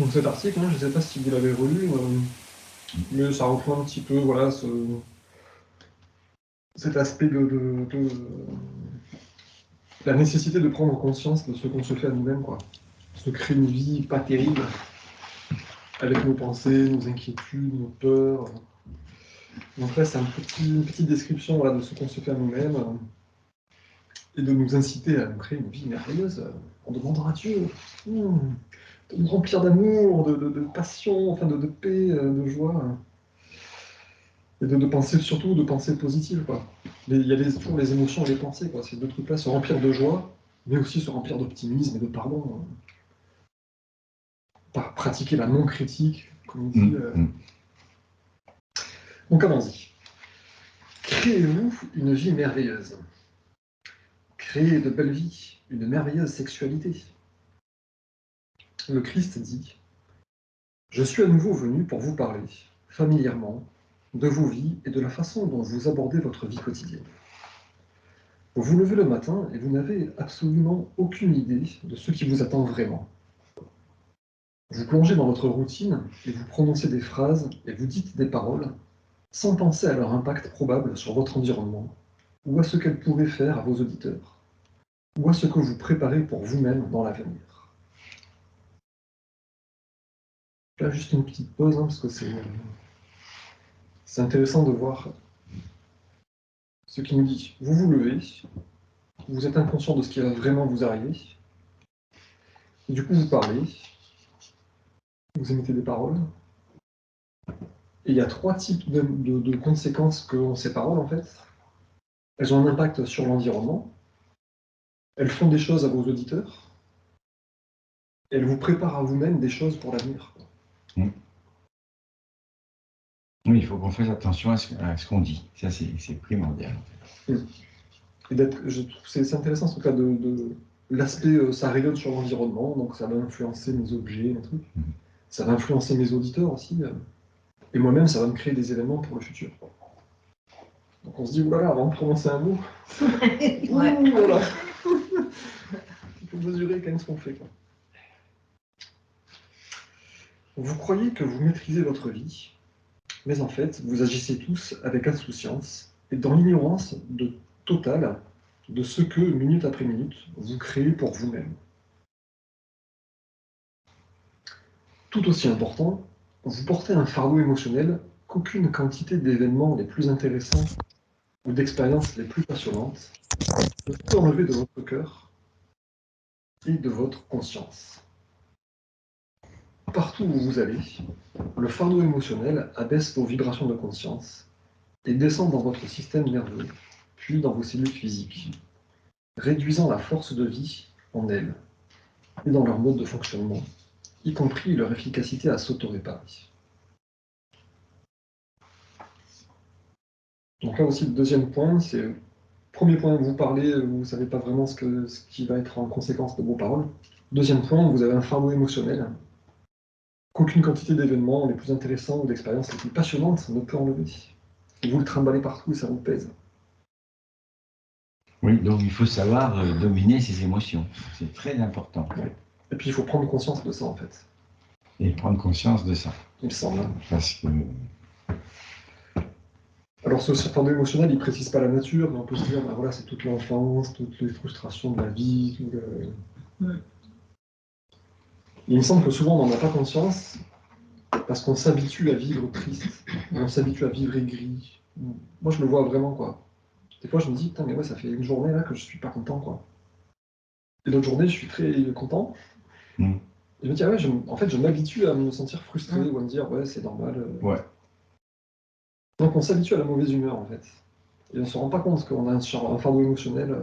Donc cet article, je ne sais pas si vous l'avez relu, mais ça reprend un petit peu voilà, cet aspect de la nécessité de prendre conscience de ce qu'on se fait à nous-mêmes, quoi. Se créer une vie pas terrible, avec nos pensées, nos inquiétudes, nos peurs. Donc là, c'est une petite description voilà, de ce qu'on se fait à nous-mêmes, et de nous inciter à nous créer une vie merveilleuse, en demandant à Dieu de nous remplir d'amour, de passion, enfin de paix, de joie, et de penser, surtout de pensées positives, quoi. Il y a toujours les émotions et les pensées, quoi. Ces deux trucs-là, se remplir de joie, mais aussi se remplir d'optimisme et de pardon. Pratiquer la non-critique, comme on dit. Donc allons-y. Créez-vous une vie merveilleuse. Créez de belles vies, une merveilleuse sexualité. Le Christ dit « Je suis à nouveau venu pour vous parler, familièrement, de vos vies et de la façon dont vous abordez votre vie quotidienne. Vous vous levez le matin et vous n'avez absolument aucune idée de ce qui vous attend vraiment. Vous plongez dans votre routine et vous prononcez des phrases et vous dites des paroles sans penser à leur impact probable sur votre environnement, ou à ce qu'elles pourraient faire à vos auditeurs, ou à ce que vous préparez pour vous-même dans l'avenir. » Là, juste une petite pause, parce que c'est intéressant de voir ce qu'il nous dit. Vous vous levez, vous êtes inconscient de ce qui va vraiment vous arriver, et du coup vous parlez, vous émettez des paroles, et il y a trois types de conséquences qu'ont ces paroles, en fait. Elles ont un impact sur l'environnement, elles font des choses à vos auditeurs, et elles vous préparent à vous-même des choses pour l'avenir. Oui, il faut qu'on fasse attention à ce qu'on dit. Ça, c'est primordial. Et je trouve c'est intéressant ce cas de l'aspect, ça rayonne sur l'environnement, donc ça va influencer mes objets, mes trucs. Ça va influencer mes auditeurs aussi. Et moi-même, ça va me créer des événements pour le futur. Donc on se dit, oulala, avant de prononcer un mot, voilà. Il faut mesurer quand même ce qu'on fait, quoi. Vous croyez que vous maîtrisez votre vie, mais en fait, vous agissez tous avec insouciance et dans l'ignorance totale de ce que, minute après minute, vous créez pour vous-même. Tout aussi important, vous portez un fardeau émotionnel qu'aucune quantité d'événements les plus intéressants ou d'expériences les plus passionnantes ne peut enlever de votre cœur et de votre conscience. Partout où vous allez, le fardeau émotionnel abaisse vos vibrations de conscience et descend dans votre système nerveux, puis dans vos cellules physiques, réduisant la force de vie en elles et dans leur mode de fonctionnement, y compris leur efficacité à s'auto-réparer. Donc là aussi, le deuxième point, c'est premier point, vous parlez, vous ne savez pas vraiment ce qui va être en conséquence de vos paroles. Deuxième point, vous avez un fardeau émotionnel qu'aucune quantité d'événements les plus intéressants ou d'expériences les plus passionnantes ne peut enlever. Et vous le trimballez partout et ça vous pèse. Oui, donc il faut savoir dominer ses émotions. C'est très important. Ouais. Et puis il faut prendre conscience de ça, en fait. Et prendre conscience de ça. Il me semble. Parce que... Alors ce fardeau émotionnel, il ne précise pas la nature, mais on peut se dire, ben voilà, c'est toute l'enfance, toutes les frustrations de la vie. Il me semble que souvent on n'en a pas conscience, parce qu'on s'habitue à vivre triste, on s'habitue à vivre aigri. Moi, je le vois vraiment, quoi. Des fois, je me dis, putain, mais ouais, ça fait une journée là que je suis pas content, quoi. Et l'autre journée, je suis très content. Et je me dis, ah ouais, en fait, je m'habitue à me sentir frustré ou à me dire, ouais, c'est normal. Ouais. Donc, on s'habitue à la mauvaise humeur, en fait. Et on se rend pas compte qu'on a un fardeau émotionnel.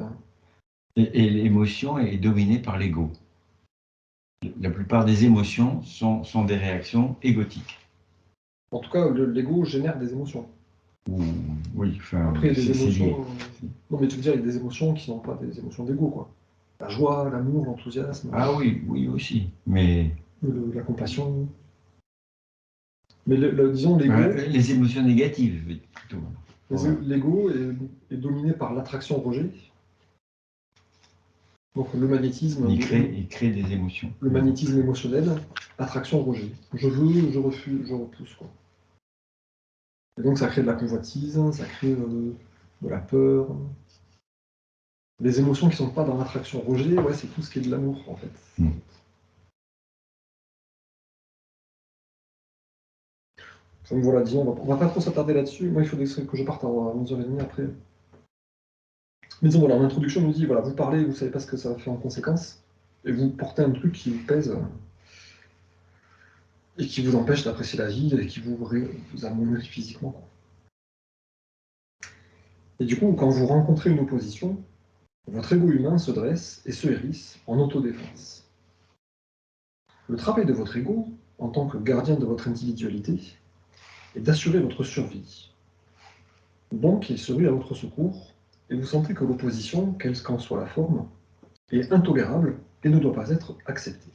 Et l'émotion est dominée par l'ego. La plupart des émotions sont des réactions égotiques. En tout cas, l'ego génère des émotions. Oui, enfin, après, des émotions. Non, mais tu veux dire, il y a des émotions qui ne sont pas des émotions d'ego, quoi. La joie, l'amour, l'enthousiasme. Ah oui, oui aussi. Mais. La compassion. Mais disons, l'ego. Les émotions négatives, plutôt. L'ego est dominé par l'attraction-rejet. Donc le magnétisme, Il crée des émotions. le magnétisme émotionnel, attraction, rejet. Je veux, je refuse, je repousse, quoi. Et donc ça crée de la convoitise, ça crée de la peur. Les émotions qui ne sont pas dans l'attraction, rejet, ouais, c'est tout ce qui est de l'amour, en fait. Donc voilà, disons, on va pas trop s'attarder là-dessus. Moi, il faudrait que je parte à 11h30 après. Mais disons, voilà, en introduction, on nous dit, voilà, vous parlez, vous savez pas ce que ça fait en conséquence, et vous portez un truc qui vous pèse, et qui vous empêche d'apprécier la vie, et qui vous amoindrit physiquement, quoi. Et du coup, quand vous rencontrez une opposition, votre ego humain se dresse et se hérisse en autodéfense. Le travail de votre ego, en tant que gardien de votre individualité, est d'assurer votre survie. Donc, il se rue à votre secours, et vous sentez que l'opposition, quelle qu'en soit la forme, est intolérable et ne doit pas être acceptée.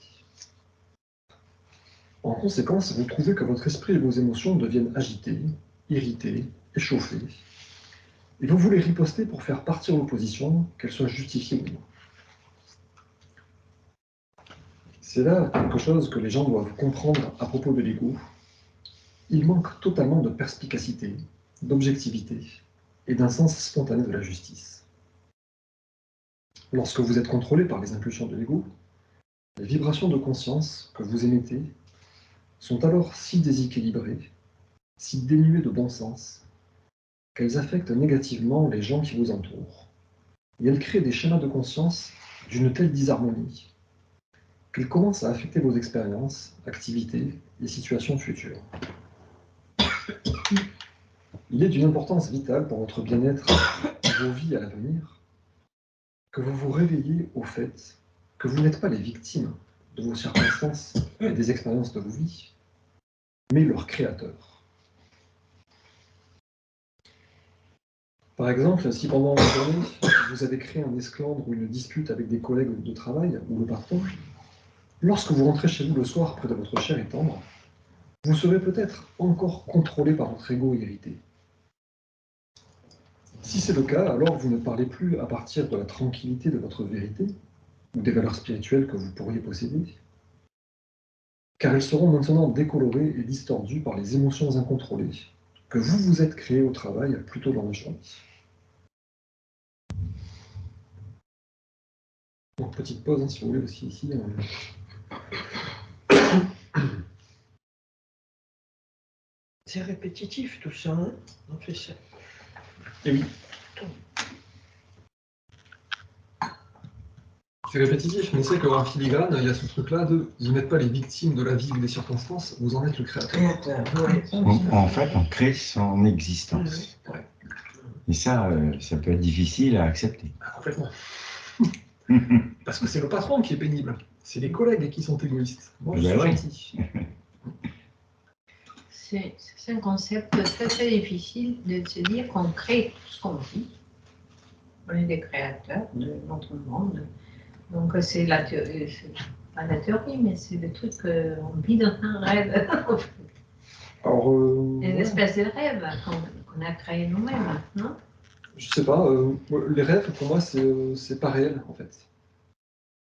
En conséquence, vous trouvez que votre esprit et vos émotions deviennent agités, irrités, échauffés, et vous voulez riposter pour faire partir l'opposition, qu'elle soit justifiée ou non. C'est là quelque chose que les gens doivent comprendre à propos de l'ego. Il manque totalement de perspicacité, d'objectivité et d'un sens spontané de la justice. Lorsque vous êtes contrôlé par les impulsions de l'ego, les vibrations de conscience que vous émettez sont alors si déséquilibrées, si dénuées de bon sens, qu'elles affectent négativement les gens qui vous entourent, et elles créent des schémas de conscience d'une telle disharmonie qu'elles commencent à affecter vos expériences, activités et situations futures. Il est d'une importance vitale pour votre bien-être et vos vies à l'avenir que vous vous réveillez au fait que vous n'êtes pas les victimes de vos circonstances et des expériences de vos vies, mais leurs créateurs. Par exemple, si pendant la journée, vous avez créé un esclandre ou une dispute avec des collègues de travail ou le patron, lorsque vous rentrez chez vous le soir près de votre chair et tendre, vous serez peut-être encore contrôlé par votre ego irrité. Si c'est le cas, alors vous ne parlez plus à partir de la tranquillité de votre vérité, ou des valeurs spirituelles que vous pourriez posséder, car elles seront maintenant décolorées et distordues par les émotions incontrôlées que vous vous êtes créées au travail plus tôt dans la journée. Donc, petite pause, hein, si vous voulez aussi ici. C'est répétitif tout ça, hein? On fait ça. Et oui. C'est répétitif, mais c'est qu'en filigrane, il y a ce truc-là de vous n'êtes pas les victimes de la vie ou des circonstances, vous en êtes le créateur. En fait, on crée son existence. Ouais. Et ça, ça peut être difficile à accepter. Ah, complètement. Parce que c'est le patron qui est pénible. C'est les collègues qui sont égoïstes. Moi, je suis gentil. C'est un concept très très difficile de se dire qu'on crée tout ce qu'on vit. On est des créateurs de notre monde. Donc c'est la théorie, pas la théorie, mais c'est le truc qu'on vit dans un rêve. Alors, Une espèce de rêve qu'on a créé nous-mêmes, non? Je sais pas, les rêves, pour moi, c'est pas réel, en fait.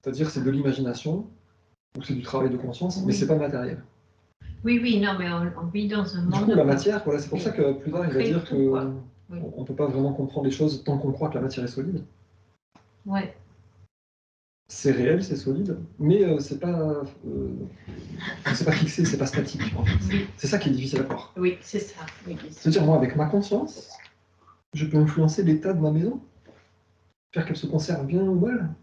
C'est-à-dire, c'est de l'imagination, ou c'est du travail de conscience, mais c'est pas matériel. Oui, oui, non, mais on vit dans un monde... Du coup, la matière, voilà, c'est pour ça que plus tard, il va dire tout, qu'on ne peut pas vraiment comprendre les choses tant qu'on croit que la matière est solide. Ouais. C'est réel, c'est solide, mais c'est pas fixé, c'est pas statique. En fait. Oui. C'est ça qui est difficile à croire. Oui, c'est ça. Oui, c'est-à-dire, moi, avec ma conscience, je peux influencer l'état de ma maison, faire qu'elle se conserve bien ou mal.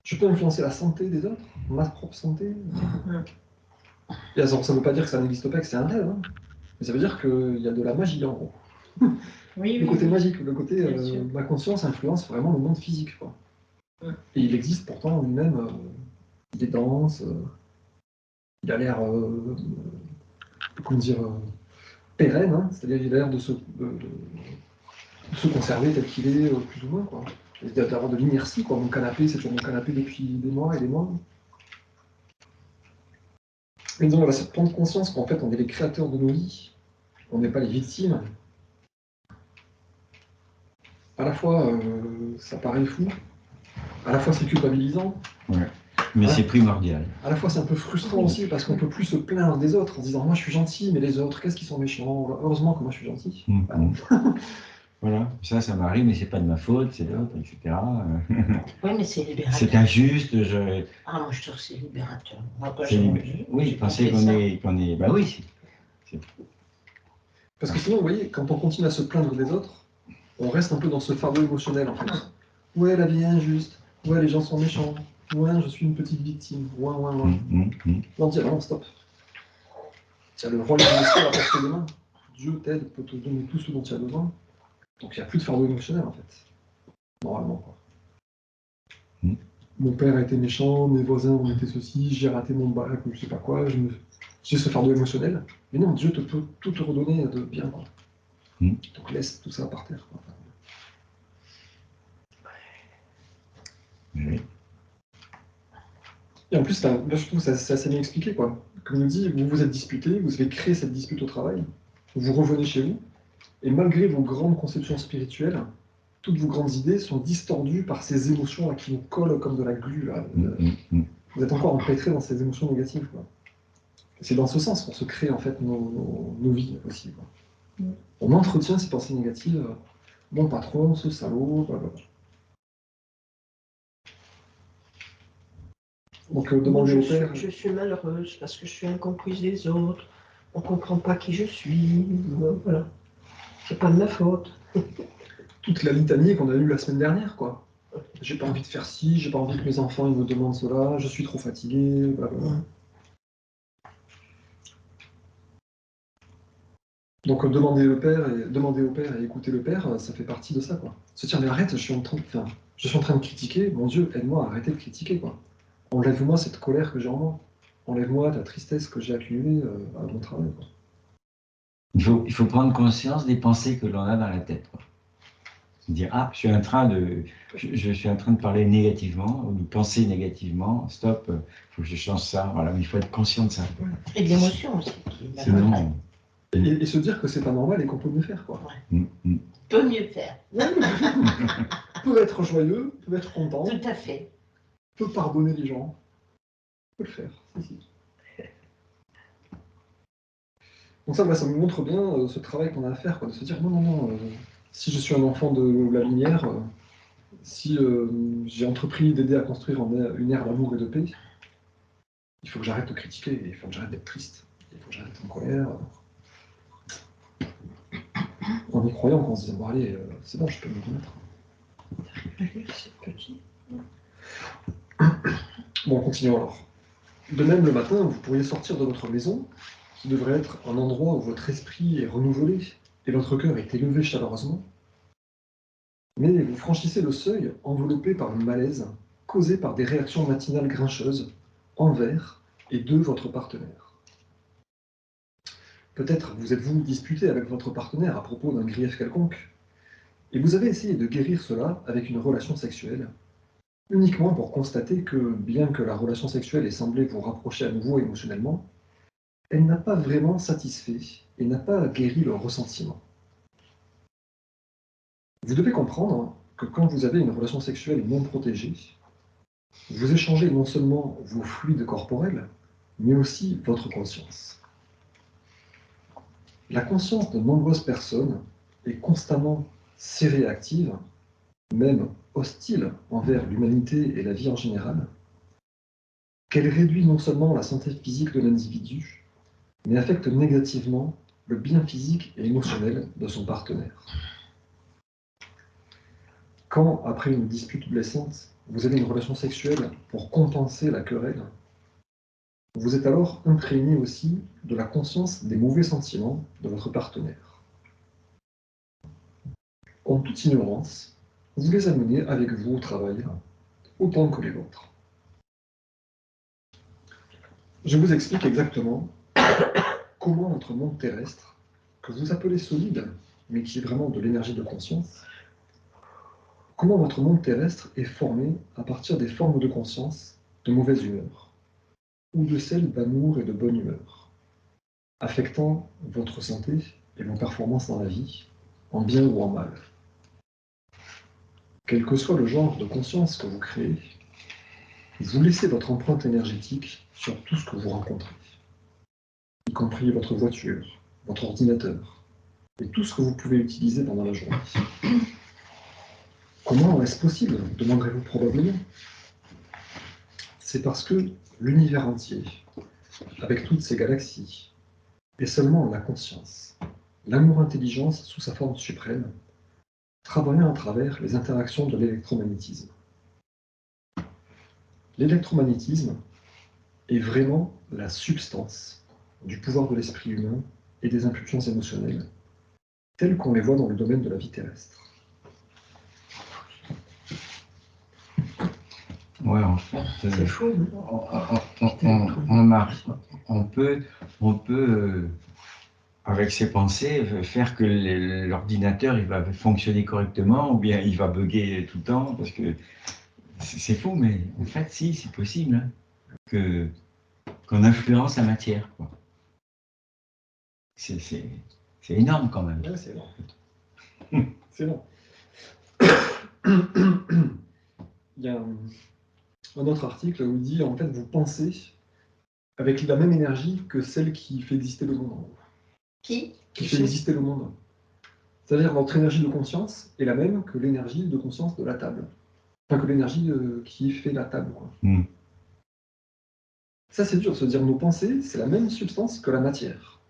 Je peux influencer la santé des autres, ma propre santé. Et alors, ça ne veut pas dire que ça n'existe pas, que c'est un rêve, hein. Mais ça veut dire qu'il y a de la magie en gros. Oui, le côté magique, le côté ma conscience influence vraiment le monde physique, quoi. Et il existe pourtant en lui-même, il est dense, il a l'air, comment dire, pérenne, hein, c'est-à-dire il a l'air de se conserver tel qu'il est, plus ou moins, quoi. Et d'avoir de l'inertie, quoi. Mon canapé, c'est toujours mon canapé depuis des mois et des mois. Et donc voilà, cette prendre conscience qu'en fait on est les créateurs de nos vies, on n'est pas les victimes. À la fois, ça paraît fou, À la fois c'est culpabilisant, Ouais. Mais Ouais. c'est primordial. à la fois c'est un peu frustrant aussi parce qu'on peut plus se plaindre des autres en se disant moi je suis gentil, mais les autres, qu'est-ce qu'ils sont méchants? Heureusement que moi je suis gentil. Bah, non. Voilà, ça m'arrive, mais c'est pas de ma faute, c'est l'autre, etc. Oui, mais c'est libérateur. C'est injuste, Ah, moi je trouve que c'est libérateur. Moi, quand c'est j'ai libé- rendu, Oui, j'ai penser compris ça. qu'on est... Bah oui, Parce que sinon, vous voyez, quand on continue à se plaindre des autres, on reste un peu dans ce fardeau émotionnel en fait. Ouais, la vie est injuste. Ouais, les gens sont méchants. Ouais, je suis une petite victime. Ouais, ouais, ouais. On dit, non, stop. Tiens, le roi des cieux à portée de main. Dieu t'aide, peut te donner tout ce dont tu as besoin. Donc il n'y a plus de fardeau émotionnel en fait. Normalement, quoi. Mon père a été méchant, mes voisins ont été ceci, j'ai raté mon bac ou je sais pas quoi, j'ai ce fardeau émotionnel. Mais non, Dieu peut tout te redonner de bien, quoi. Donc laisse tout ça par terre, quoi. Oui. Et en plus, là, je trouve que c'est assez bien expliqué, quoi. Comme on dit, vous vous êtes disputé, vous avez créé cette dispute au travail, vous revenez chez vous, et malgré vos grandes conceptions spirituelles, toutes vos grandes idées sont distordues par ces émotions-là qui vous collent comme de la glu, là. Vous êtes encore empêtré dans ces émotions négatives, quoi. C'est dans ce sens qu'on se crée, en fait, nos vies aussi, quoi. On entretient ces pensées négatives, mon patron, ce salaud, blablabla. Donc, Moi, demandez au père... je suis malheureuse parce que je suis incomprise des autres. On ne comprend pas qui je suis. Voilà. C'est pas de ma faute. toute la litanie qu'on a eue la semaine dernière, quoi. J'ai pas envie de faire ci, j'ai pas envie que mes enfants ils me demandent cela, je suis trop fatigué, blablabla. Donc demander au père et écouter le père, ça fait partie de ça, quoi. Se dire mais arrête, je suis en train de critiquer, mon Dieu, aide-moi à arrêter de critiquer, quoi. Enlève-moi cette colère que j'ai en moi. Enlève-moi la tristesse que j'ai accumulée à mon travail, quoi. Il faut prendre conscience des pensées que l'on a dans la tête, quoi. Dire, ah, je suis en train de parler négativement, ou de penser négativement, stop, il faut que je change ça. Voilà, mais il faut être conscient de ça. Et de l'émotion aussi. Sinon, Et se dire que c'est pas normal et qu'on peut mieux faire, quoi. Peut mieux faire. Peut être joyeux, peut être content, Tout à fait. peut pardonner les gens, peut le faire. Si. Donc ça me montre bien ce travail qu'on a à faire, quoi, de se dire non, si je suis un enfant de la lumière, si j'ai entrepris d'aider à construire une ère d'amour et de paix, il faut que j'arrête de critiquer, il faut que j'arrête d'être triste, il faut que j'arrête d'être en colère. En y croyant qu'on se dit bon allez, c'est bon, je peux me remettre. C'est petit. Bon, continuons alors. De même, le matin, vous pourriez sortir de votre maison, qui devrait être un endroit où votre esprit est renouvelé et votre cœur est élevé chaleureusement. Mais vous franchissez le seuil enveloppé par le malaise causé par des réactions matinales grincheuses envers et de votre partenaire. Peut-être vous êtes-vous disputé avec votre partenaire à propos d'un grief quelconque, et vous avez essayé de guérir cela avec une relation sexuelle, uniquement pour constater que, bien que la relation sexuelle ait semblé vous rapprocher à nouveau émotionnellement, elle n'a pas vraiment satisfait et n'a pas guéri le ressentiment. Vous devez comprendre que quand vous avez une relation sexuelle non protégée, vous échangez non seulement vos fluides corporels, mais aussi votre conscience. La conscience de nombreuses personnes est constamment serrée et active, même hostile envers l'humanité et la vie en général, qu'elle réduit non seulement la santé physique de l'individu, mais affecte négativement le bien physique et émotionnel de son partenaire. Quand, après une dispute blessante, vous avez une relation sexuelle pour compenser la querelle, vous êtes alors imprégné aussi de la conscience des mauvais sentiments de votre partenaire. En toute ignorance, vous les amenez avec vous au travail, autant que les vôtres. Je vous explique exactement comment notre monde terrestre, que vous appelez solide, mais qui est vraiment de l'énergie de conscience, comment votre monde terrestre est formé à partir des formes de conscience de mauvaise humeur, ou de celles d'amour et de bonne humeur, affectant votre santé et vos performances dans la vie, en bien ou en mal. Quel que soit le genre de conscience que vous créez, vous laissez votre empreinte énergétique sur tout ce que vous rencontrez, y compris votre voiture, votre ordinateur, et tout ce que vous pouvez utiliser pendant la journée. Comment est-ce possible, demanderez-vous probablement? C'est parce que l'univers entier, avec toutes ses galaxies, est seulement la conscience, l'amour-intelligence sous sa forme suprême, travaillant à travers les interactions de l'électromagnétisme. L'électromagnétisme est vraiment la substance du pouvoir de l'esprit humain et des impulsions émotionnelles, telles qu'on les voit dans le domaine de la vie terrestre. Ouais, en fait, C'est fou. on peut, avec ses pensées, faire que l'ordinateur il va fonctionner correctement, ou bien il va bugger tout le temps, parce que c'est fou, mais en fait, si, c'est possible, hein, qu'on influence la matière, quoi. C'est énorme quand même. Ouais, c'est énorme. C'est énorme. Il y a un autre article où il dit, en fait, vous pensez avec la même énergie que celle qui fait exister le monde. Qui Fait exister le monde. C'est-à-dire votre énergie de conscience est la même que l'énergie de conscience de la table. Enfin, que l'énergie qui fait la table, quoi. Mm. Ça, c'est dur de se dire, nos pensées, c'est la même substance que la matière.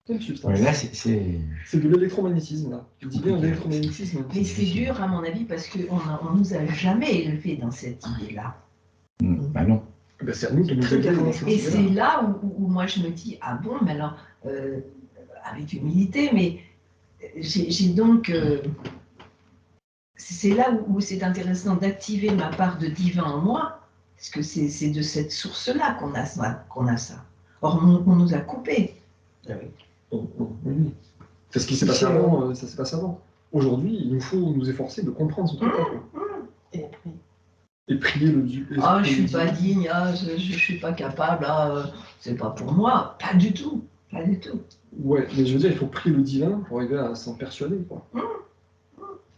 Même substance. Ouais, là, c'est de l'électromagnétisme, là. Je dis bien l'électromagnétisme. Mais c'est dur, à mon avis, parce qu'on ne nous a jamais élevés dans cette idée-là. Bah non. Ben, c'est à nous de nous aider dans cette Et idée-là. c'est là où moi je me dis, ah bon, mais alors, avec humilité, mais j'ai donc... c'est là où c'est intéressant d'activer ma part de divin en moi, parce que c'est de cette source-là qu'on a ça. Or, on nous a coupés. Oui. C'est ce qui s'est passé avant, ça s'est passé avant. Aujourd'hui, il nous faut nous efforcer de comprendre ce truc-là. Et prier le Dieu. Ah, je suis pas digne, ah, je suis pas capable, ah, c'est pas pour moi. Pas du tout, pas du tout. Ouais, mais je veux dire, il faut prier le divin pour arriver à s'en persuader, quoi.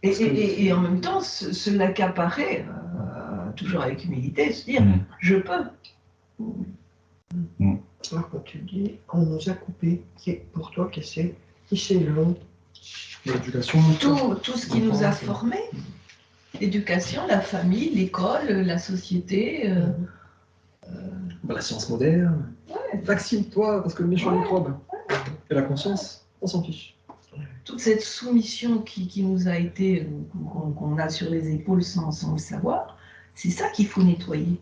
Et en même temps, se l'accaparer, toujours avec humilité, se dire, je peux. Alors, quand tu dis, on nous a coupés, c'est pour toi qui c'est long. L'éducation. Tout ce qui nous a formés, l'éducation, la famille, l'école, la société. La science moderne. Ouais. Vaccine-toi parce que le méchant microbe. Et la conscience, on s'en fiche. Toute cette soumission qui nous a été, qu'on a sur les épaules sans le savoir, c'est ça qu'il faut nettoyer.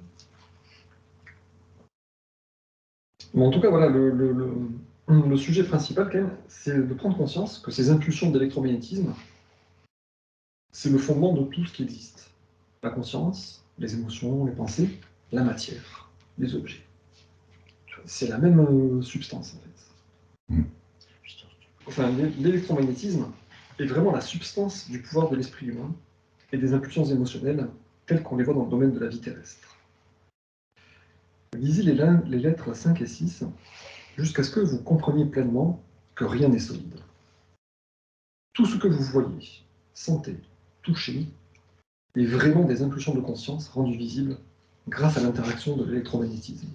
Mais en tout cas, voilà, le sujet principal, quand même, c'est de prendre conscience que ces impulsions d'électromagnétisme, c'est le fondement de tout ce qui existe. La conscience, les émotions, les pensées, la matière, les objets. C'est la même substance, en fait. Enfin, l'électromagnétisme est vraiment la substance du pouvoir de l'esprit humain et des impulsions émotionnelles telles qu'on les voit dans le domaine de la vie terrestre. Lisez les lettres 5 et 6 jusqu'à ce que vous compreniez pleinement que rien n'est solide. Tout ce que vous voyez, sentez, touchez est vraiment des impulsions de conscience rendues visibles grâce à l'interaction de l'électromagnétisme.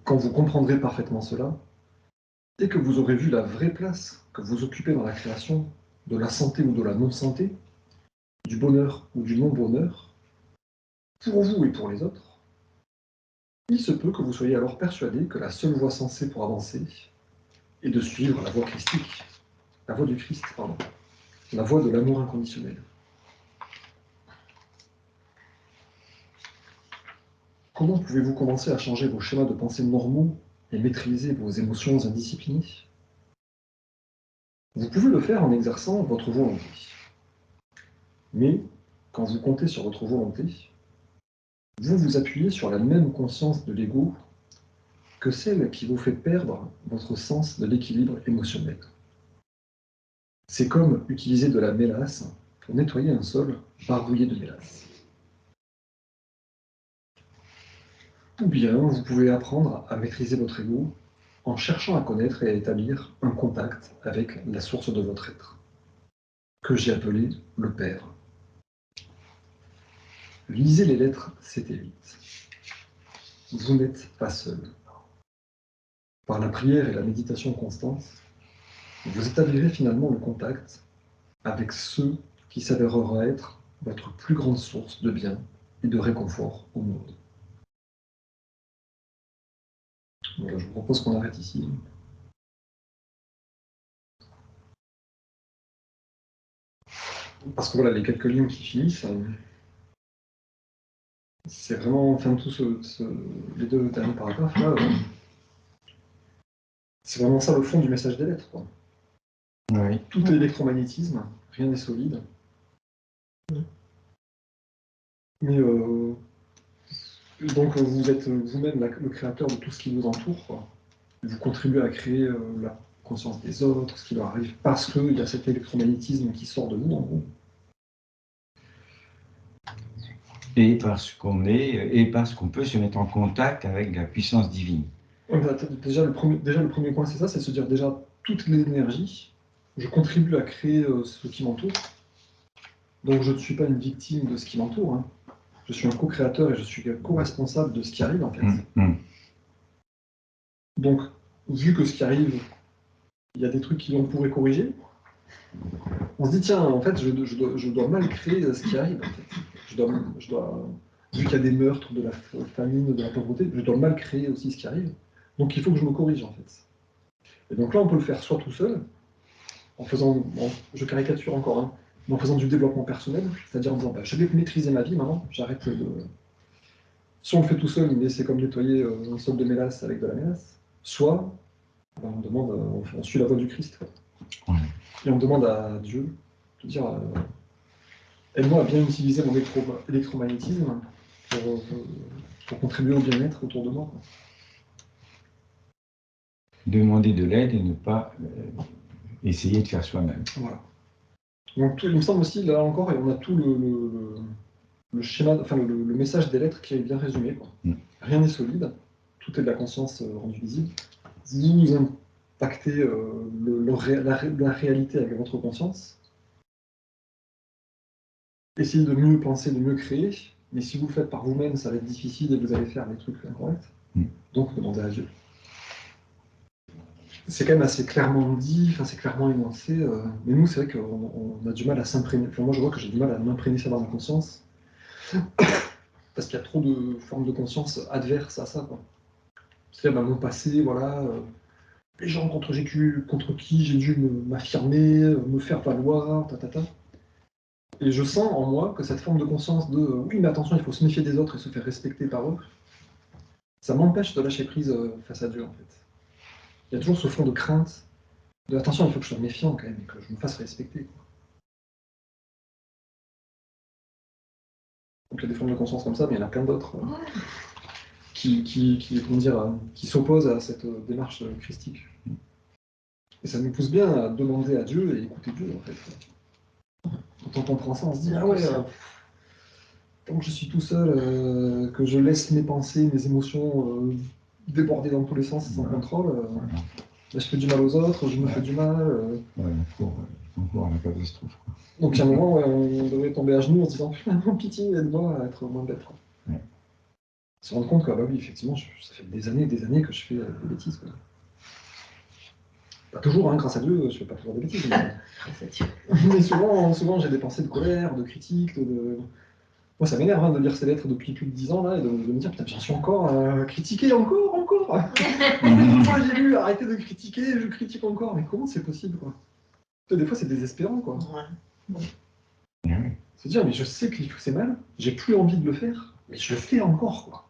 Quand vous comprendrez parfaitement cela, dès que vous aurez vu la vraie place que vous occupez dans la création de la santé ou de la non-santé, du bonheur ou du non-bonheur, pour vous et pour les autres, il se peut que vous soyez alors persuadé que la seule voie sensée pour avancer est de suivre la voie christique, la voie du Christ, pardon, la voie de l'amour inconditionnel. Comment pouvez-vous commencer à changer vos schémas de pensée normaux et maîtriser vos émotions indisciplinées? Vous pouvez le faire en exerçant votre volonté. Mais, quand vous comptez sur votre volonté, vous vous appuyez sur la même conscience de l'ego que celle qui vous fait perdre votre sens de l'équilibre émotionnel. C'est comme utiliser de la mélasse pour nettoyer un sol barbouillé de mélasse. Ou bien vous pouvez apprendre à maîtriser votre ego en cherchant à connaître et à établir un contact avec la source de votre être. que j'ai appelé le Père. Lisez les lettres 7 et 8. Vous n'êtes pas seul. Par la prière et la méditation constante, vous établirez finalement le contact avec ceux qui s'avérera être votre plus grande source de bien et de réconfort au monde. Voilà, je vous propose qu'on arrête ici. Parce que voilà, les quelques lignes qui finissent, c'est vraiment, enfin, les deux derniers paragraphes, là, c'est vraiment ça le fond du message des lettres, quoi. Oui. Tout est électromagnétisme, rien n'est solide. Mais donc vous êtes vous-même le créateur de tout ce qui vous entoure, quoi. Vous contribuez à créer la conscience des autres, ce qui leur arrive, parce qu'il y a cet électromagnétisme qui sort de vous, en gros. Et parce qu'on peut se mettre en contact avec la puissance divine. Déjà, le premier point, c'est ça, c'est se dire déjà toute l'énergie, je contribue à créer ce qui m'entoure. Donc je ne suis pas une victime de ce qui m'entoure. Hein. Je suis un co-créateur et je suis co-responsable de ce qui arrive, en fait. Donc, vu que ce qui arrive, il y a des trucs qu'on pourrait corriger, on se dit, tiens, en fait, je dois mal créer ce qui arrive, en fait. Vu qu'il y a des meurtres, de la famine, de la pauvreté, je dois mal créer aussi ce qui arrive. Donc il faut que je me corrige, en fait. Et donc là, on peut le faire soit tout seul, en faisant, bon, je caricature encore, hein, mais en faisant du développement personnel, c'est-à-dire en disant, bah, je vais maîtriser ma vie maintenant, j'arrête de... Soit on le fait tout seul, mais c'est comme nettoyer un sol de mélasse avec de la mélasse, soit ben, on suit la voie du Christ. Ouais. Et on demande à Dieu de dire aide-moi à bien utiliser mon électromagnétisme pour contribuer au bien-être autour de moi. Quoi. Demander de l'aide et ne pas essayer de faire soi-même. Voilà. Donc il me semble aussi, là encore, et on a tout le schéma, enfin le message des lettres qui est bien résumé. Quoi. Rien n'est solide, tout est de la conscience rendue visible. Vous impactez la réalité avec votre conscience. Essayez de mieux penser, de mieux créer, mais si vous le faites par vous-même, ça va être difficile et vous allez faire des trucs incorrects. Donc, demandez à Dieu. C'est quand même assez clairement dit, c'est clairement énoncé, mais nous, c'est vrai qu'on a du mal à s'imprégner. Enfin, moi, je vois que j'ai du mal à m'imprégner ça dans ma conscience, parce qu'il y a trop de formes de conscience adverses à ça. C'est-à-dire, mon passé, voilà, les gens contre qui j'ai dû m'affirmer, me faire valoir, Et je sens en moi que cette forme de conscience de oui, mais attention, il faut se méfier des autres et se faire respecter par eux, ça m'empêche de lâcher prise face à Dieu, en fait. Il y a toujours ce fond de crainte, de attention, il faut que je sois méfiant quand même et que je me fasse respecter. Quoi. Donc il y a des formes de conscience comme ça, mais il y en a plein d'autres qui s'opposent à cette démarche christique. Et ça nous pousse bien à demander à Dieu et écouter Dieu, en fait. Quand on comprend ça, on se dit, ah ouais, tant que je suis tout seul, que je laisse mes pensées, mes émotions déborder dans tous les sens sans contrôle, je fais du mal aux autres, je me fais du mal. Ouais, encore à la catastrophe. Quoi. Donc à un moment, on devrait tomber à genoux en se disant, pitié, aide-moi à être moins bête. Quoi. Ouais. Se rendre compte que, bah oui, effectivement, ça fait des années que je fais des bêtises. Quoi. Pas toujours, hein, grâce à Dieu, je fais pas toujours des bêtises. Mais souvent, j'ai des pensées de colère, de critique, Moi, ça m'énerve hein, de lire ces lettres depuis plus de 10 ans, là, et de me dire, putain, j'en suis encore à critiquer, encore Une fois, j'ai lu, arrêtez de critiquer, je critique encore. Mais comment c'est possible, quoi? Des fois, c'est désespérant, quoi. Ouais. Se dire, mais je sais que c'est mal, j'ai plus envie de le faire, mais je le fais encore, quoi.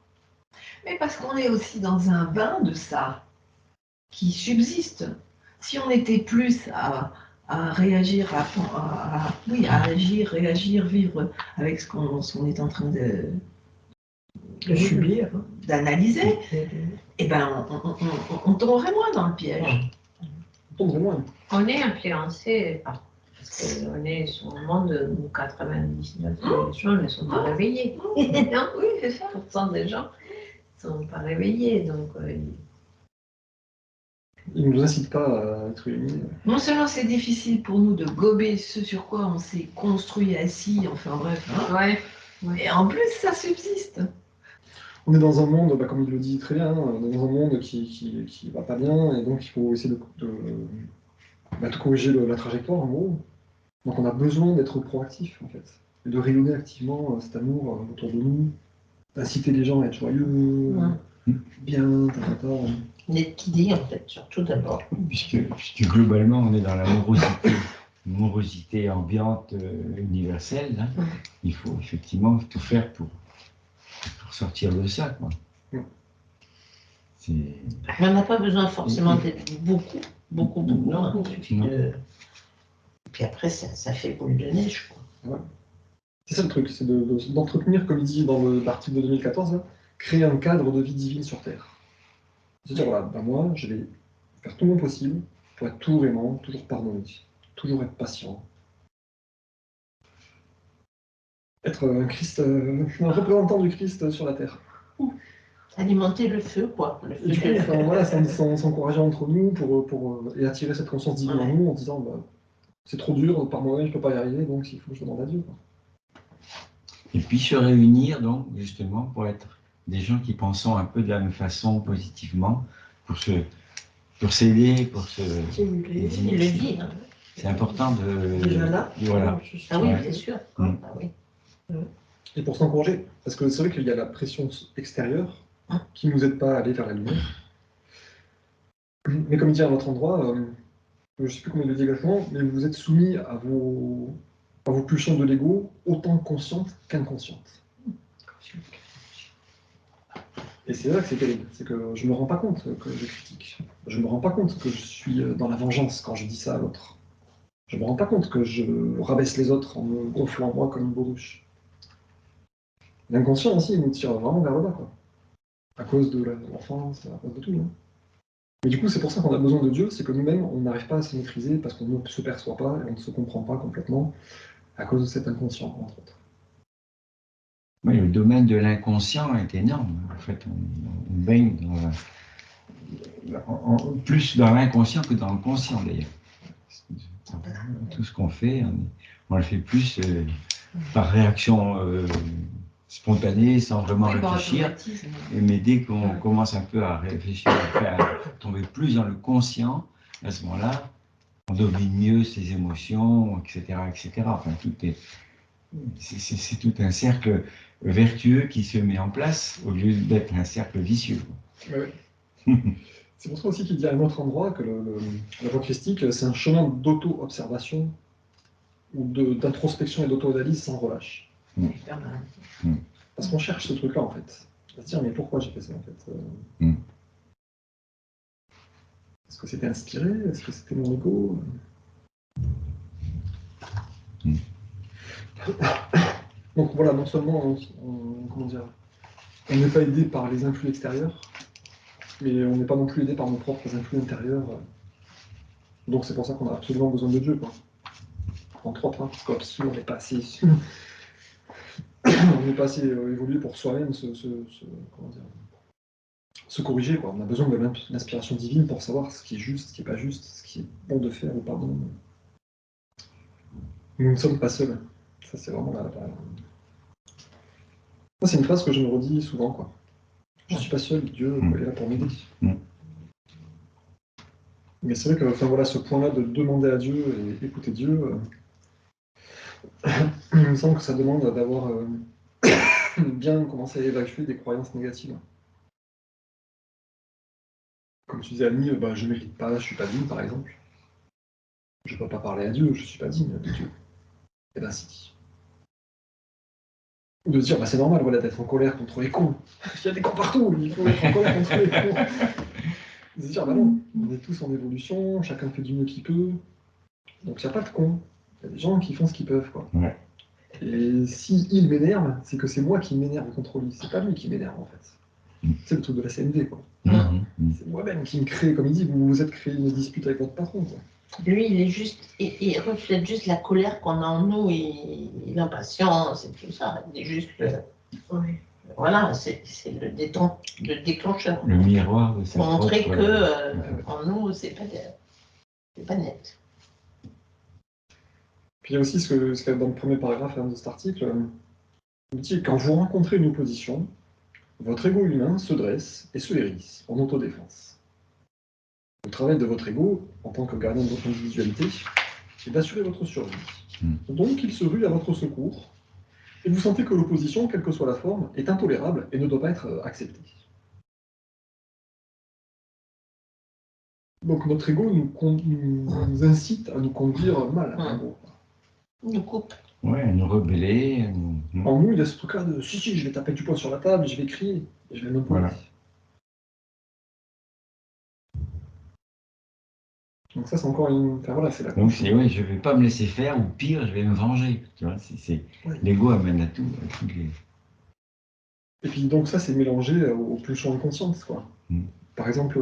Mais parce qu'on est aussi dans un bain de ça qui subsiste. Si on était plus à réagir, à agir, réagir, vivre avec ce qu'on est en train de subir, d'analyser, eh ben on tomberait moins dans le piège. On tomberait moins. On est influencé par. Parce qu'on est sur un monde où 99% des gens ne sont pas réveillés. Non, oui, c'est ça. 1% des gens ne sont pas réveillés. Donc, il ne nous incite pas à être unis. Non seulement c'est difficile pour nous de gober ce sur quoi on s'est construit assis, enfin bref, hein, Ouais. et en plus ça subsiste. On est dans un monde, comme il le dit très bien, on est dans un monde qui va pas bien, et donc il faut essayer de corriger la trajectoire, en gros. Donc on a besoin d'être proactif, en fait, et de rayonner activement cet amour autour de nous, d'inciter les gens à être joyeux, bien, D'être guidé, en fait, surtout d'abord. Puisque globalement, on est dans la morosité ambiante universelle, hein. Il faut effectivement tout faire pour sortir de ça, quoi. Mais on n'a pas besoin forcément d'être beaucoup. Non. Il suffit de... Puis après, ça fait boule de neige, quoi. Ouais. C'est ça le truc, c'est d'entretenir, comme il dit dans l'article de 2014, là, créer un cadre de vie divine sur Terre. C'est-à-dire, voilà, moi, je vais faire tout mon possible pour être toujours aimant, toujours pardonner, toujours être patient. Être un Christ, un représentant du Christ sur la Terre. Alimenter le feu, quoi. Le Et du coup, feu. voilà, s'encourager entre nous et attirer cette conscience divine en nous en disant c'est trop dur, par moi-même, je ne peux pas y arriver, donc il faut que je demande à Dieu. Quoi. Et puis se réunir, donc, justement, pour être des gens qui pensent un peu de la même façon, positivement, pour s'aider, pour se Stimuler le vie. Hein. C'est important de... Déjà là. Voilà. Ah oui, Ouais. bien sûr. Mm. Ah oui. Et pour s'encourager, parce que c'est vrai qu'il y a la pression extérieure qui ne nous aide pas à aller vers la lumière. Mais comme il dit à un autre endroit, je ne sais plus comment il le dit exactement, mais vous êtes soumis à vos pulsions de l'ego, autant conscientes qu'inconscientes. Et c'est là que c'est terrible, c'est que je ne me rends pas compte que je critique. Je ne me rends pas compte que je suis dans la vengeance quand je dis ça à l'autre. Je ne me rends pas compte que je rabaisse les autres en me gonflant moi comme une baudruche. L'inconscient aussi, il nous tire vraiment vers le bas, quoi. À cause de l'enfance, à cause de tout. Hein. Mais du coup, c'est pour ça qu'on a besoin de Dieu, c'est que nous-mêmes, on n'arrive pas à se maîtriser parce qu'on ne se perçoit pas et on ne se comprend pas complètement à cause de cet inconscient, entre autres. Oui, le domaine de l'inconscient est énorme. En fait, on baigne plus dans l'inconscient que dans le conscient, d'ailleurs. Tout ce qu'on fait, on le fait plus par réaction spontanée, sans vraiment réfléchir. Mais dès qu'on commence un peu à réfléchir, à tomber plus dans le conscient, à ce moment-là, on domine mieux ses émotions, etc., etc. Enfin, c'est tout un cercle vertueux qui se met en place au lieu d'être un cercle vicieux. Oui. C'est pour ça aussi qu'il dit à un autre endroit que la voie christique, c'est un chemin d'auto-observation ou d'introspection et d'auto-analyse sans relâche. Parce qu'on cherche ce truc-là, en fait. On va se dire, mais pourquoi j'ai fait ça, en fait Est-ce que c'était inspiré? Est-ce que c'était mon ego? Donc voilà, non seulement on n'est pas aidé par les influx extérieurs, mais on n'est pas non plus aidé par nos propres influx intérieurs. Donc c'est pour ça qu'on a absolument besoin de Dieu, quoi. Entre autres, hein, parce que si on n'est pas assez, évolué pour soi-même se corriger, quoi. On a besoin de l'inspiration divine pour savoir ce qui est juste, ce qui n'est pas juste, ce qui est bon de faire ou pas bon. Nous ne sommes pas seuls. Ça, c'est vraiment Ça, c'est une phrase que je me redis souvent, quoi. Je ne suis pas seul, Dieu est là pour m'aider. Mais c'est vrai que voilà, ce point-là de demander à Dieu et écouter Dieu, il me semble que ça demande d'avoir bien commencé à évacuer des croyances négatives. Comme tu disais, Annie, je ne mérite pas, je ne suis pas digne, par exemple. Je ne peux pas parler à Dieu, je ne suis pas digne de Dieu. Et bien si. Ou de dire, c'est normal voilà, d'être en colère contre les cons. Il y a des cons partout, il faut être en colère contre les cons. De se dire, non, on est tous en évolution, chacun fait du mieux qu'il peut. Donc il n'y a pas de cons. Il y a des gens qui font ce qu'ils peuvent, quoi. Ouais. Et s'il m'énerve, c'est que c'est moi qui m'énerve contre lui. C'est pas lui qui m'énerve, en fait. C'est le truc de la CNV, quoi. C'est moi-même qui me crée, comme il dit, vous vous êtes créé une dispute avec votre patron, quoi. Lui, il est juste, il reflète juste la colère qu'on a en nous et l'impatience et tout ça. Il est juste. Oui. Voilà, c'est le déclencheur. Le miroir de sa Montrer propre... que en nous, c'est pas net. Puis il y a aussi ce qu'il y a dans le premier paragraphe de cet article. Il dit quand vous rencontrez une opposition, votre ego humain se dresse et se hérisse en autodéfense. Le travail de votre ego, en tant que gardien de votre individualité, est d'assurer votre survie. Donc il se rue à votre secours, et vous sentez que l'opposition, quelle que soit la forme, est intolérable et ne doit pas être acceptée. Donc notre ego nous incite à nous conduire mal, en gros. Nous coupe. Ouais, nous rebeller. En nous, il y a ce truc-là de si, je vais taper du poing sur la table, je vais crier, et je vais m'imposer. Voilà. Donc ça, c'est encore une... Enfin voilà, c'est la... Donc c'est, oui, je ne vais pas me laisser faire, ou pire, je vais me venger. Tu vois, Ouais. L'ego amène à tout. Les... Et puis donc ça, c'est mélangé aux pulsions inconscientes, quoi. Par exemple,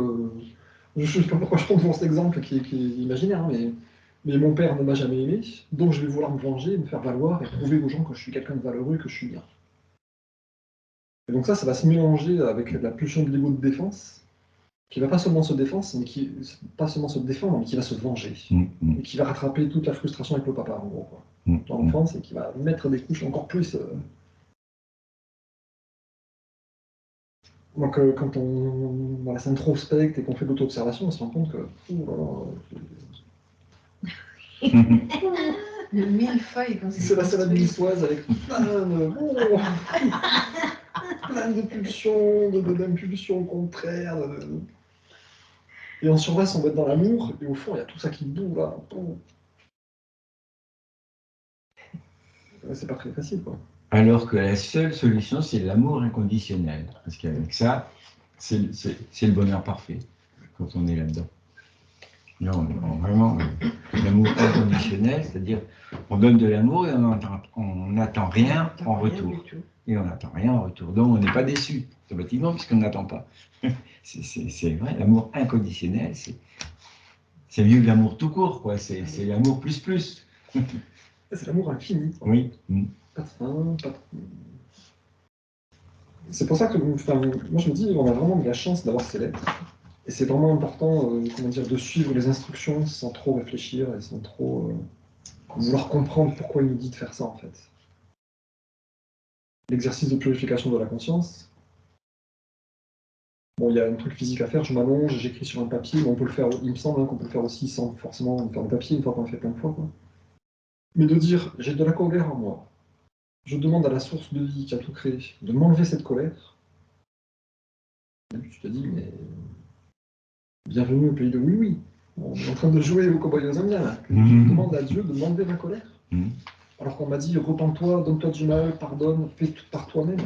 je ne sais pas pourquoi je prends toujours cet exemple qui est imaginaire, hein, mais mon père ne m'a jamais aimé, donc je vais vouloir me venger, me faire valoir et prouver aux gens que je suis quelqu'un de valeureux, que je suis bien. Et donc ça va se mélanger avec la pulsion de l'ego de défense, qui va pas seulement se défendre, pas seulement se défendre, mais qui va se venger. Et qui va rattraper toute la frustration avec le papa, en gros, quoi, dans l'enfance, et qui va mettre des couches encore plus... Donc quand on s'introspecte et qu'on fait de l'auto-observation, on se rend compte que... Le millefeuille, quand c'est la salade niçoise avec plein de pulsions, d'impulsions contraires. Et en surface, on va être dans l'amour, et au fond, il y a tout ça qui boue, là. C'est pas très facile, quoi. Alors que la seule solution, c'est l'amour inconditionnel. Parce qu'avec ça, c'est le bonheur parfait, quand on est là-dedans. Vraiment, l'amour inconditionnel, c'est-à-dire, on donne de l'amour et on n'attend rien en retour. Et on n'attend rien en retour. Donc, on n'est pas déçu, automatiquement, puisqu'on n'attend pas. C'est vrai, l'amour inconditionnel, c'est mieux que l'amour tout court, quoi. C'est l'amour plus plus. C'est l'amour infini, quoi. Oui. Pas de fin, pas de... C'est pour ça que, enfin, moi je me dis, on a vraiment de la chance d'avoir ces lettres. Et c'est vraiment important, comment dire, de suivre les instructions sans trop réfléchir et sans trop vouloir comprendre pourquoi il nous dit de faire ça, en fait. L'exercice de purification de la conscience. Bon, il y a un truc physique à faire, je m'allonge, j'écris sur un papier, mais on peut le faire, il me semble qu'on peut le faire aussi sans forcément faire le papier, une fois qu'on l'a fait plein de fois, quoi. Mais de dire, j'ai de la colère en moi, je demande à la source de vie qui a tout créé de m'enlever cette colère. Et puis tu te dis, mais bienvenue au pays de oui-oui. On est en train de jouer aux cow-boys aux Indiens, là. Je demande à Dieu de m'enlever ma colère. Alors qu'on m'a dit, repens-toi, donne-toi du mal, pardonne, fais tout par toi-même.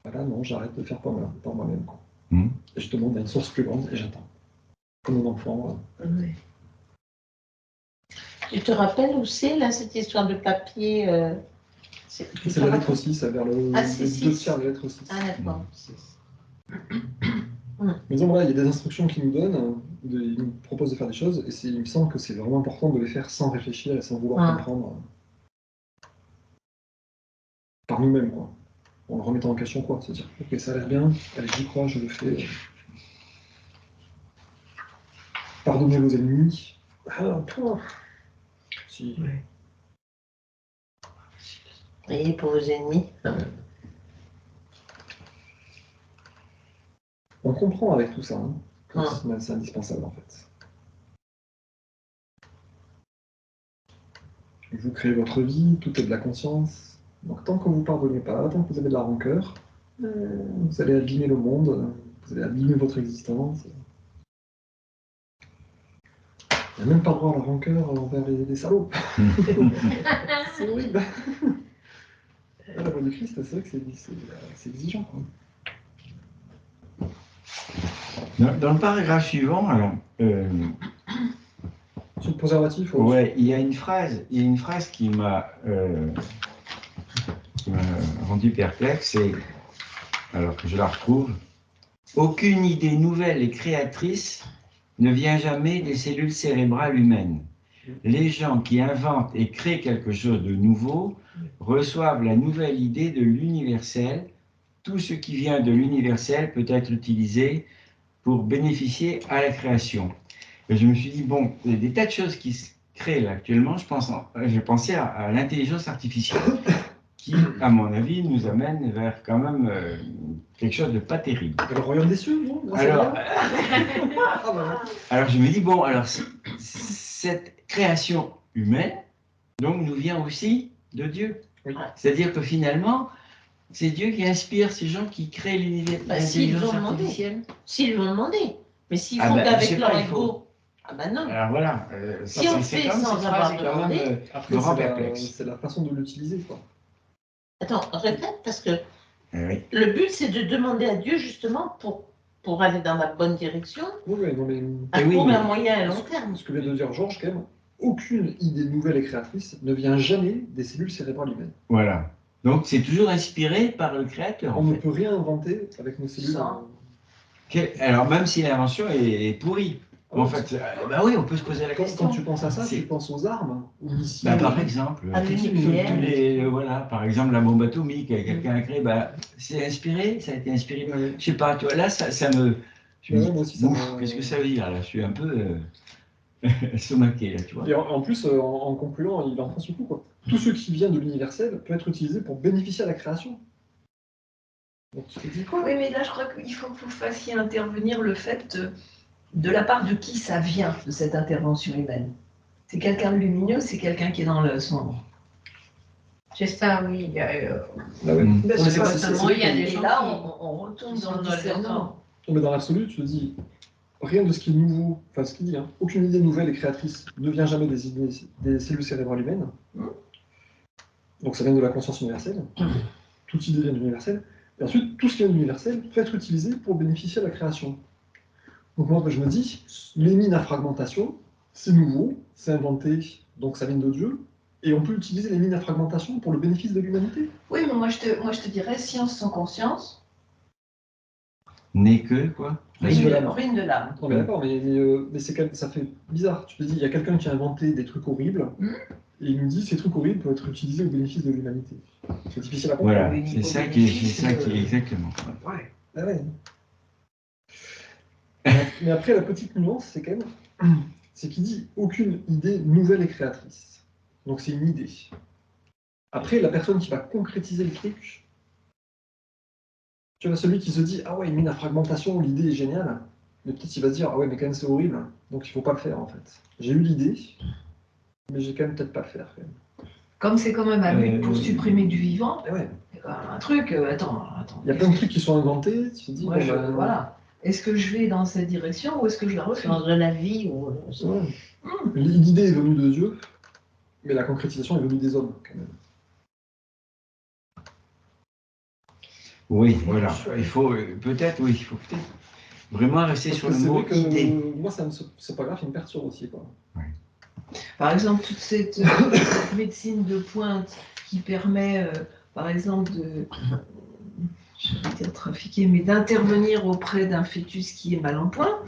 Voilà, non, j'arrête de faire par moi-même. Et je demande à une source plus grande et j'attends. Comme un enfant. Oui. Tu te rappelles où c'est, là, cette histoire de papier C'est la lettre 6, vers le 2 tiers de la lettre 6. Ah, d'accord. Mais donc voilà, il y a des instructions qu'ils nous donnent, ils nous proposent de faire des choses, et il me semble que c'est vraiment important de les faire sans réfléchir et sans vouloir comprendre par nous-mêmes, quoi. En le remettant en question, quoi. C'est-à-dire, ok, ça a l'air bien, allez, j'y crois, je le fais. Pardonnez vos ennemis. Ah, toi. Si. Ouais. Priez pour vos ennemis. On comprend avec tout ça, hein, que c'est indispensable, en fait. Vous créez votre vie, tout est de la conscience. Donc tant que vous ne pardonnez pas, tant que vous avez de la rancœur, vous allez abîmer le monde, vous allez abîmer votre existence. Il n'y a même pas droit à la rancœur envers les salauds. C'est horrible. La voix du Christ, c'est vrai que c'est exigeant, quoi. Dans le paragraphe suivant, alors... Sur le préservatif. Ouais, il y a une phrase qui m'a rendu perplexe, et alors que je la retrouve. Aucune idée nouvelle et créatrice ne vient jamais des cellules cérébrales humaines. Les gens qui inventent et créent quelque chose de nouveau reçoivent la nouvelle idée de l'universel tout ce qui vient de l'universel peut être utilisé pour bénéficier à la création. Et je me suis dit, bon, il y a des tas de choses qui se créent là actuellement. Je pensais à l'intelligence artificielle, qui, à mon avis, nous amène vers quand même quelque chose de pas terrible. Le royaume des cieux, non? Alors, Ah, bah, alors je me dis, bon, alors cette création humaine, donc, nous vient aussi de Dieu. Oui. C'est-à-dire que finalement, c'est Dieu qui inspire ces gens qui créent S'ils l'intelligence l'ont demandé. artificielle. S'ils l'ont demandé. Mais s'ils Ah font ben, je qu'avec sais leur pas, il faut- ego, ah ben non. Alors voilà, Si on c'est fait quand même sans cette avoir phrase est quand même, demandé- après, me rend perplexe. c'est la façon de l'utiliser, quoi. Attends, répète, parce que Oui. le but, c'est de demander à Dieu, justement, pour aller dans la bonne direction, Oui, oui, non, mais à Et oui, court, mais- à moyen et long terme. ce que vient de dire Georges, quand même, aucune idée nouvelle et créatrice ne vient jamais des cellules cérébrales humaines. Voilà. Donc c'est toujours inspiré par le créateur. On En ne fait. peut rien inventer avec nos cellules. Ça. Alors même si l'invention est pourrie. Ah oui, En fait, bah oui, on peut se poser la Quand question. tu penses à ça, C'est- tu penses aux armes, aux missiles. Bah, par exemple, À tous l'univers. voilà, par exemple la bombe atomique, quelqu'un a créé, bah, c'est inspiré, ça a été inspiré. Ouais. Je sais pas, tu vois, là, ça me. Je me Ouais, dis, moi aussi, ça ouf, m'a- qu'est-ce que ça veut dire là? Je suis un peu estomaqué là, tu vois. Et en plus, en concluant, il en prend sur tout, quoi. Tout ce qui vient de l'universel peut être utilisé pour bénéficier à la création. Donc tu te dis quoi? Oui, mais là, je crois qu'il faut que vous fassiez intervenir le fait de la part de qui ça vient, de cette intervention humaine. C'est quelqu'un de lumineux, c'est quelqu'un qui est dans le sombre. C'est ça, oui. Il y a, Ah ouais. Mm. Non, mais Parce c'est- que c'est- seulement, c'est- il y a des Et gens là, qui- on retourne qui dans sont le dans le discernement. Non, mais dans l'absolu, tu te dis, rien de ce qui est nouveau, enfin ce qu'il dit, hein, aucune idée nouvelle et créatrice ne vient jamais des idées des cellules cérébrales humaines. Donc ça vient de la conscience universelle. Toute idée vient de l'universel. Et ensuite, tout ce qui vient de l'universel peut être utilisé pour bénéficier à la création. Donc moi, je me dis, les mines à fragmentation, c'est nouveau, c'est inventé, donc ça vient de Dieu. Et on peut utiliser les mines à fragmentation pour le bénéfice de l'humanité. Oui, mais moi je te dirais science sans conscience, N'est que quoi? Ruine de l'âme. ruine de l'âme. Non mais d'accord, mais c'est quand même- ça fait bizarre. Tu te dis, il y a quelqu'un qui a inventé des trucs horribles, et il nous dit, ces trucs horribles peuvent être utilisés au bénéfice de l'humanité. C'est difficile à comprendre. Voilà, Oui, c'est au ça bénéfice qui de- est exactement. Ouais. Ah ouais. Mais après, la petite nuance, c'est quand même, c'est qu'il dit aucune idée nouvelle et créatrice. Donc c'est une idée. Après, la personne qui va concrétiser le truc, tu vois, celui qui se dit, ah ouais, une mine à fragmentation, l'idée est géniale, mais peut-être il va se dire, ah ouais, mais quand même c'est horrible, donc il faut pas le faire en fait. J'ai eu l'idée, mais j'ai quand même peut-être pas le faire. Quand même. Comme c'est quand même un but pour supprimer du vivant, Et ouais, c'est quand même un truc. Attends. il y a plein de trucs qui sont inventés, tu te dis, Moi, bon, bah, voilà. Est-ce que je vais dans cette direction ou est-ce que je la refuse? Dans de la vie ou. ouais. L'idée est venue de Dieu, mais la concrétisation est venue des hommes quand même. Oui, voilà. Il faut peut-être vraiment rester Parce sur que le c'est mot vrai que idée. moi, c'est pas grave, il me perturbe aussi. Quoi. Par exemple, toute cette médecine de pointe qui permet, par exemple, je vais dire trafiquer, mais d'intervenir auprès d'un fœtus qui est mal en point,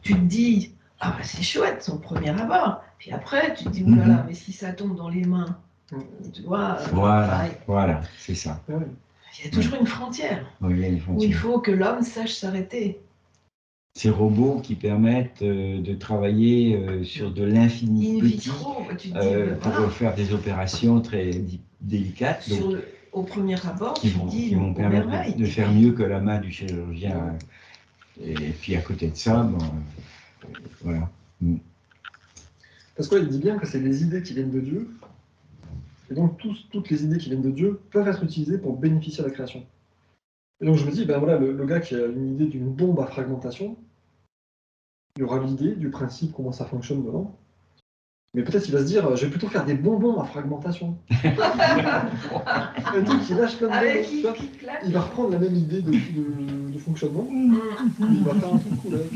tu te dis, ah bah c'est chouette, son premier abord. Puis après, tu te dis, oulala, mais si ça tombe dans les mains, tu vois, pareil. Voilà, c'est ça. Ouais. Il y a toujours une frontière Oui, il y a une où frontière. il faut que l'homme sache s'arrêter. Ces robots qui permettent de travailler sur de l'infini In petit vitro, tu te dis, pour voilà. faire des opérations très délicates. Donc, Au premier abord, qui tu te dis, vont oh, permettre merveille. de faire mieux que la main du chirurgien. Et puis à côté de ça, bon, voilà. Parce qu'il dit bien que c'est les idées qui viennent de Dieu, et donc toutes les idées qui viennent de Dieu peuvent être utilisées pour bénéficier à la création. Et donc je me dis, ben voilà, le gars qui a une idée d'une bombe à fragmentation, il y aura l'idée du principe, comment ça fonctionne dedans. Mais peut-être il va se dire, je vais plutôt faire des bonbons à fragmentation. Un truc qui lâche plein de Avec bonbons, tu vois. qui claque. Il va reprendre la même idée de fonctionnement, mais il va faire un truc cool avec.